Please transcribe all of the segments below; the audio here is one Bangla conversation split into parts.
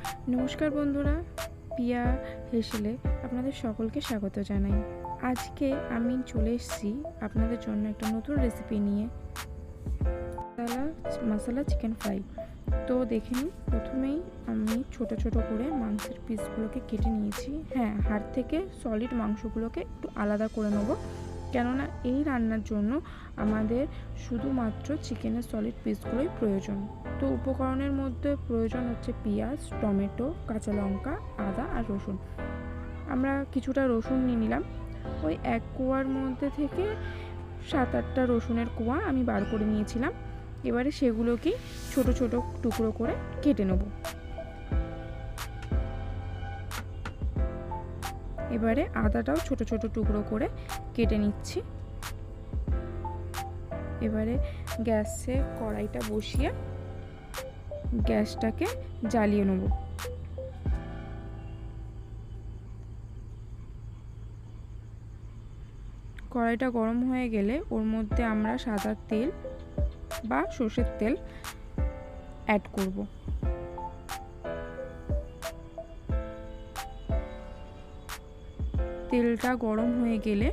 নমস্কার বন্ধুরা, পিয়া হেসেলে আপনাদের সকলকে স্বাগত জানাই। আজকে আমি চলে এসেছি আপনাদের জন্য একটা নতুন রেসিপি নিয়ে, মশলা চিকেন ফ্রাই। তো দেখে নিন, প্রথমেই আমি ছোট ছোট করে মাংসের পিসগুলোকে কেটে নিয়েছি। হ্যাঁ, হাড় থেকে সলিড মাংসগুলোকে একটু আলাদা করে নেব, কেননা এই রান্নার জন্য আমাদের শুধুমাত্র চিকেনের সলিড পিসগুলোই প্রয়োজন। তো উপকরণের মধ্যে প্রয়োজন হচ্ছে পেঁয়াজ, টমেটো, কাঁচা লঙ্কা, আদা আর রসুন। আমরা কিছুটা রসুন নিয়ে নিলাম। ওই এক কোয়ার মধ্যে থেকে 7-8টা রসুনের কোয়া আমি বার করে নিয়েছিলাম। এবারে সেগুলোকে ছোট ছোট টুকরো করে কেটে নেব। এবারে আদাটাও ছোট ছোট টুকরো করে কেটে নিচ্ছি। এবারে গ্যাসে কড়াইটা বসিয়ে গ্যাসটাকে জ্বালিয়ে নেব। কড়াইটা গরম হয়ে গেলে ওর মধ্যে আমরা সাদা তেল বা সর্ষের তেল অ্যাড করব। তেলটা গরম হয়ে গেলে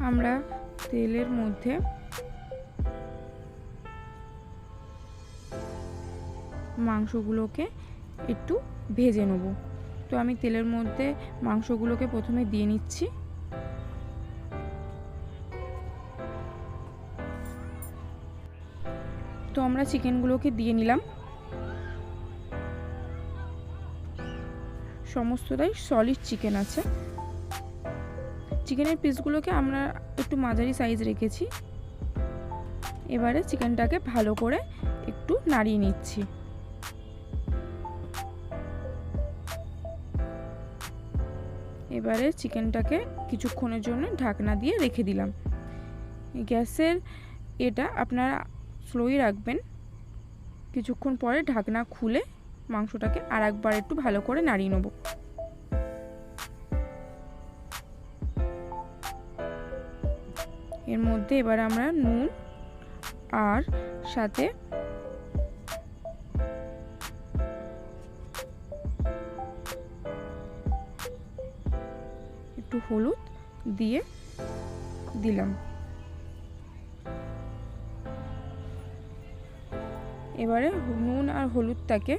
আমরা তেলের মধ্যে মাংসগুলোকে একটু ভেজে নেব। তো আমি তেলের মধ্যে মাংসগুলোকে প্রথমে দিয়ে নিচ্ছি। তো আমরা চিকেনগুলোকে দিয়ে নিলাম। সমস্তটাই সলিড চিকেন আছে। চিকেনের পিসগুলোকে আমরা একটু মাঝারি সাইজ রেখেছি। এবারে চিকেনটাকে ভালো করে একটু নাড়িয়ে নিচ্ছি। এবারে চিকেনটাকে কিছুক্ষণের জন্য ঢাকনা দিয়ে রেখে দিলাম। গ্যাসের এটা আপনারা স্লোই রাখবেন। কিছুক্ষণ পরে ঢাকনা খুলে মাংসটাকে আর একবার একটু ভালো করে নাড়িয়ে নেব। এর মধ্যে এবার আমরা নুন আর সাথে একটু হলুদ দিয়ে দিলাম। এবারে নুন আর হলুদটাকে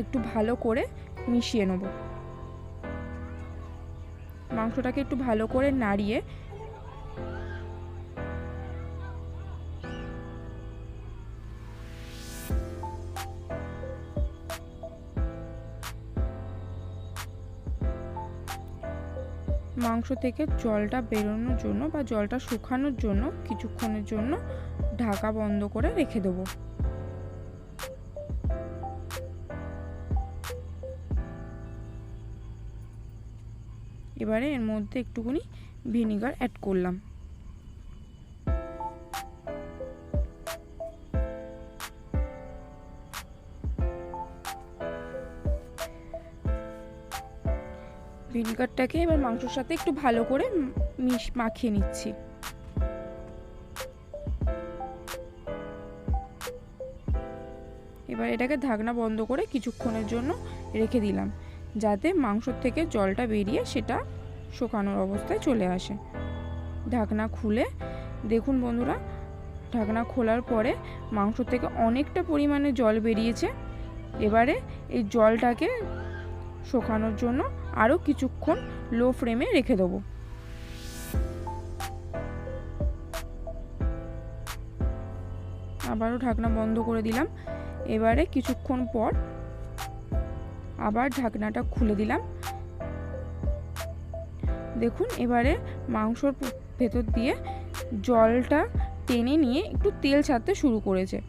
একটু ভালো করে মিশিয়ে নেব। মাংসটাকে একটু ভালো করে নাড়িয়ে মাংস থেকে জলটা বেরোনোর জন্য বা জলটা শুকানোর জন্য কিছুক্ষণের জন্য ঢাকা বন্ধ করে রেখে দেব। এবারে এর মধ্যে একটুখানি ভিনিগার অ্যাড করলাম। ভিনিগারটাকে এবার মাংসের সাথে একটু ভালো করে মাখিয়ে নিচ্ছি। এবার এটাকে ঢাকনা বন্ধ করে কিছুক্ষণের জন্য রেখে দিলাম, যাতে মাংস থেকে জলটা বেরিয়ে সেটা শুকানোর অবস্থায় চলে আসে। ঢাকনা খুলে দেখুন বন্ধুরা, ঢাকনা খোলার পরে মাংস থেকে অনেকটা পরিমাণে জল বেরিয়েছে। এবারে এই জলটাকে শুকানোর জন্য আরও কিছুক্ষণ লো ফ্লেমে রেখে দেবো। আবারও ঢাকনা বন্ধ করে দিলাম। এবারে কিছুক্ষণ পর আবার ঢাকনাটা খুলে দিলাম। দেখুন এবারে মাংসর ভেতর দিয়ে জলটা টেনে নিয়ে একটু তেল ছাড়তে শুরু করেছে।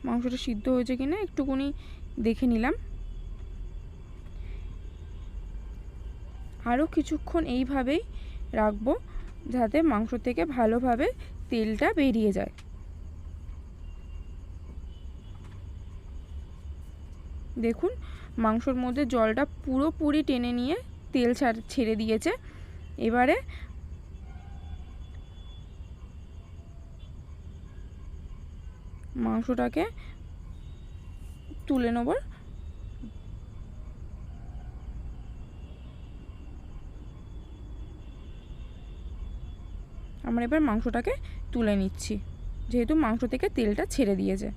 মাংসটা সিদ্ধ হয়েছে কিনা একটুখানি দেখে নিলাম। আরও কিছুক্ষণ এইভাবেই রাখবো, যাতে মাংস থেকে ভালোভাবে তেলটা বেরিয়ে যায়। দেখুন মাংসর মধ্যে জলটা পুরোপুরি টেনে নিয়ে তেল ছেড়ে দিয়েছে। এবারে মাংসটাকে তুলে নেব। আমরা এবার মাংসটাকে তুলে নিচ্ছি, যেহেতু মাংস থেকে তেলটা ছেড়ে দিয়েছে।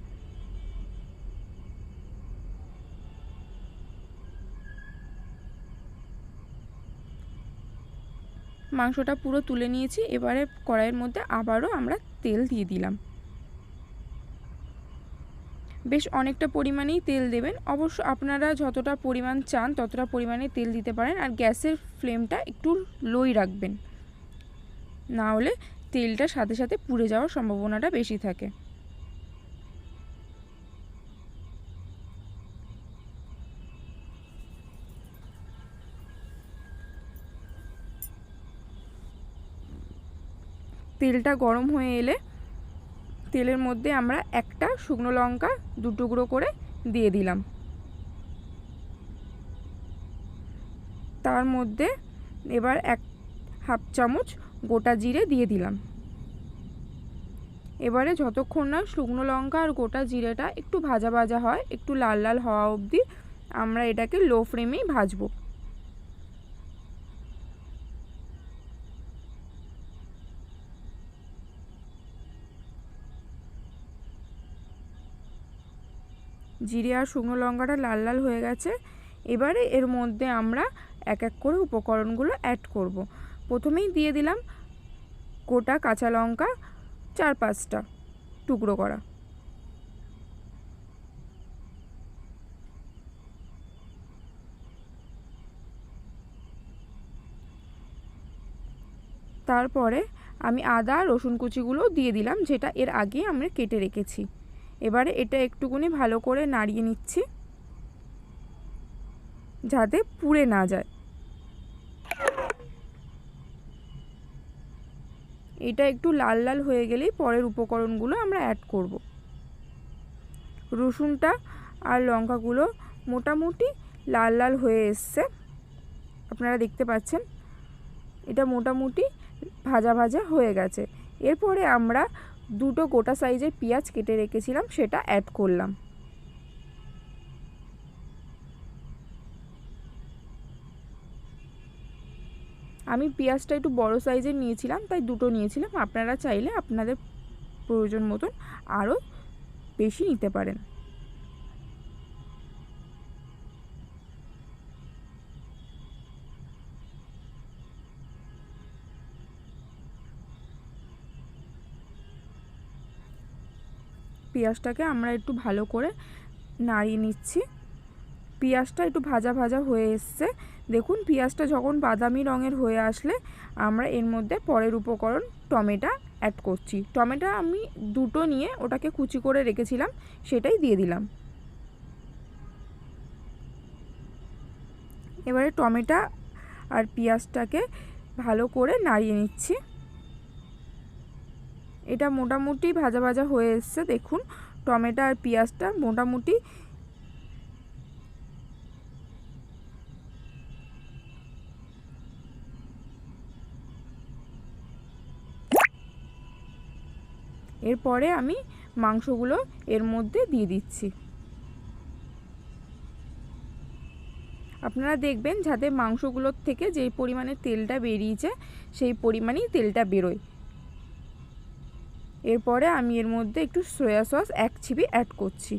মাংসটা পুরো তুলে নিয়েছি। এবারে কড়াইয়ের মধ্যে আবারও আমরা তেল দিয়ে দিলাম। বেশ অনেকটা পরিমাণেই তেল দেবেন। অবশ্য আপনারা যতটা পরিমাণ চান ততটা পরিমাণে তেল দিতে পারেন। আর গ্যাসের ফ্লেমটা একটু লোই রাখবেন, না হলে তেলটা সাথে সাথে পুড়ে যাওয়ার সম্ভাবনাটা বেশি থাকে। তেলটা গরম হয়ে এলে তেলের মধ্যে আমরা একটা শুকনো লঙ্কা 2 টুকরো করে দিয়ে দিলাম। তার মধ্যে এবার 1/2 চামচ গোটা জিরে দিয়ে দিলাম। এবারে যতক্ষণ না শুকনো লঙ্কা আর গোটা জিরেটা একটু ভাজা ভাজা হয়, একটু লাল লাল হওয়া অবধি আমরা এটাকে লো ফ্লেমেই ভাজবো। জিরে আর শুকনো লঙ্কাটা লাল লাল হয়ে গেছে। এবারে এর মধ্যে আমরা এক এক করে উপকরণগুলো অ্যাড করব। প্রথমেই দিয়ে দিলাম গোটা কাঁচা লঙ্কা 4-5টা টুকরো করা। তারপরে আমি আদা রসুন কুচিগুলো দিয়ে দিলাম, যেটা এর আগে আমরা কেটে রেখেছি। এবারে এটা একটুখানি ভালো করে নাড়িয়ে নিচ্ছি, যাতে পুড়ে না যায়। এটা একটু লাল লাল হয়ে গেলেই পরের উপকরণগুলো আমরা অ্যাড করব। রসুনটা আর লঙ্কাগুলো মোটামুটি লাল লাল হয়ে এসছে, আপনারা দেখতে পাচ্ছেন। এটা মোটামুটি ভাজা ভাজা হয়ে গেছে। এরপরে আমরা 2টো গোটা সাইজের পেঁয়াজ কেটে রেখেছিলাম, সেটা অ্যাড করলাম। আমি পেঁয়াজটা একটু বড় সাইজের নিয়েছিলাম, তাই 2টো নিয়েছিলাম। আপনারা চাইলে আপনাদের প্রয়োজন মতন আরও বেশি নিতে পারেন। পেঁয়াজটাকে আমরা একটু ভালো করে নাড়িয়ে নিচ্ছি। পেঁয়াজটা একটু ভাজা ভাজা হয়ে এসছে। দেখুন পেঁয়াজটা যখন বাদামি রঙের হয়ে আসলে আমরা এর মধ্যে পরের উপকরণ টমেটো অ্যাড করছি। টমেটো আমি 2টো নিয়ে ওটাকে কুচি করে রেখেছিলাম, সেটাই দিয়ে দিলাম। এবারে টমেটো আর পেঁয়াজটাকে ভালো করে নাড়িয়ে নিচ্ছি। এটা মোটামুটি ভাজা ভাজা হয়ে এসছে। দেখুন টমেটো আর পেঁয়াজটা মোটামুটি এরপরে আমি মাংসগুলো এর মধ্যে দিয়ে দিচ্ছি। আপনারা দেখবেন যাতে মাংসগুলোর থেকে যেই পরিমাণে তেলটা বেরিয়েছে সেই পরিমাণেই তেলটা বেরোয়। এরপরে আমি এর মধ্যে একটু সয়া সস 1 চিপি অ্যাড করছি।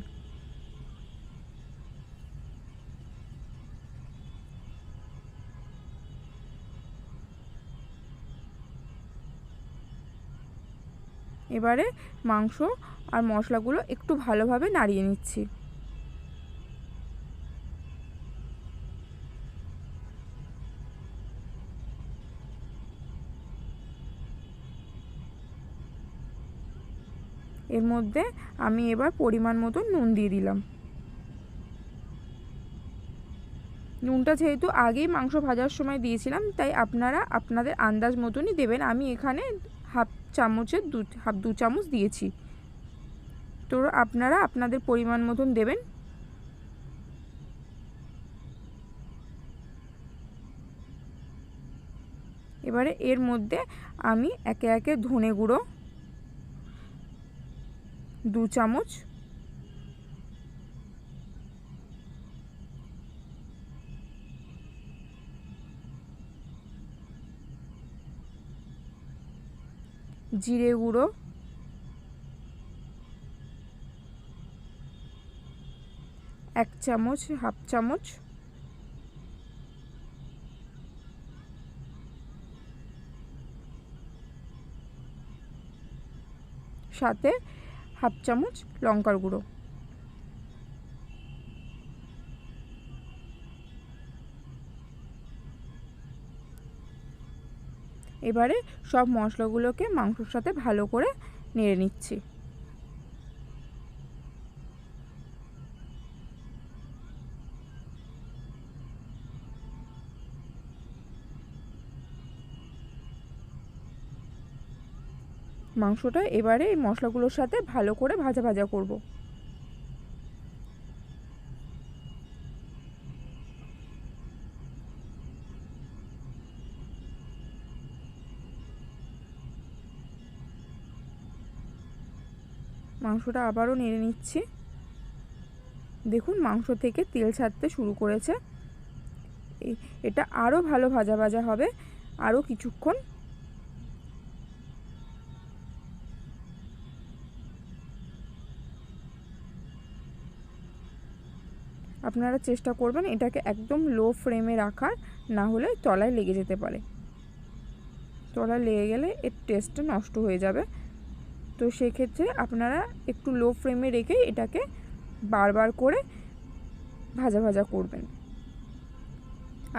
এবারে মাংস আর মশলাগুলো একটু ভালোভাবে নাড়িয়ে নিচ্ছি। এর মধ্যে আমি এবার পরিমাণ মতো নুন দিয়ে দিলাম। নুনটা যেহেতু আগেই মাংস ভাজার সময় দিয়েছিলাম, তাই আপনারা আপনাদের আন্দাজ মতনই দেবেন। আমি এখানে 1/2 চামচের 2 চামচ দিয়েছি, তো আপনারা আপনাদের পরিমাণ মতন দেবেন। এবারে এর মধ্যে আমি একে একে ধনে গুঁড়ো, 2 চামচ, জিরে গুঁড়ো 1 চামচ, হাফ চামচ, সাথে হাফ চামচ লঙ্কার গুঁড়ো। এবারে সব মশলাগুলোকে মাংসর সাথে ভালো করে নেড়ে নিচ্ছি। মাংসটা এবারে এই মশলাগুলোর সাথে ভালো করে ভাজা ভাজা করব। মাংসটা আবারও নেড়ে নিচ্ছি। দেখুন মাংস থেকে তেল ছাড়তে শুরু করেছে। এটা আরও ভালো ভাজা ভাজা হবে আরও কিছুক্ষণ। আপনারা চেষ্টা করবেন এটাকে একদম লো ফ্লেমে রাখার, না হলে তলায় লেগে যেতে পারে। তলায় লেগে গেলে এর টেস্টটা নষ্ট হয়ে যাবে। তো সেক্ষেত্রে আপনারা একটু লো ফ্লেমে রেখে এটাকে বারবার করে ভাজা ভাজা করবেন,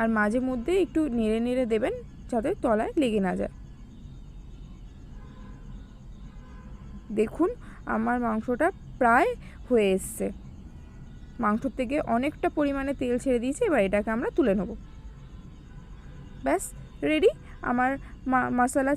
আর মাঝে মধ্যে একটু নেড়ে নেড়ে দেবেন যাতে তলায় লেগে না যায়। দেখুন আমার মাংসটা প্রায় হয়ে এসছে, মাংস থেকে অনেকটা পরিমাণে তেল ছেড়ে দিয়েছে। এবার এটাকে আমরা তুলে নেব। ব্যাস রেডি, আমার মশলা